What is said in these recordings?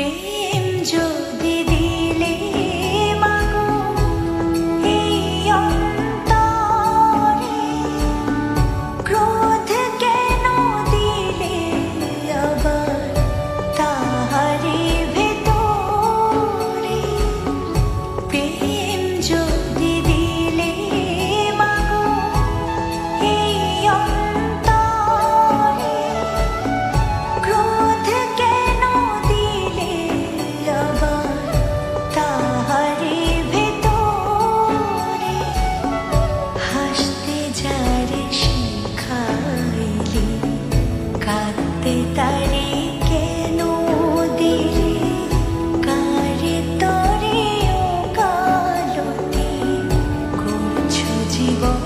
প্রেম যদি দিলে মাগো এই অন্তরে, ক্রোধ কেন দিলে আবার তাহারি ভেতরে? প্রেম যদি দিলে মাগো এই অন্তরে, ক্রোধ কেন দিলে আবার তাহারি ভেতরে? হাসতে যারে শিখাইলি, কাঁদতে তারে কেন দিলে? কারে তরে ও কালতি করছো জীবন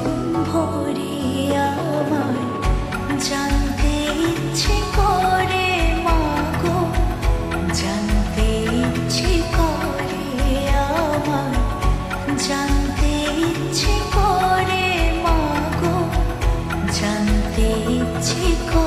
ভরে আমার? জানতে ইচ্ছে করে মাগো, জানতে ইচ্ছে করে আমার, জানতে ইচ্ছে করে মাগো, জানতে ইচ্ছে করে।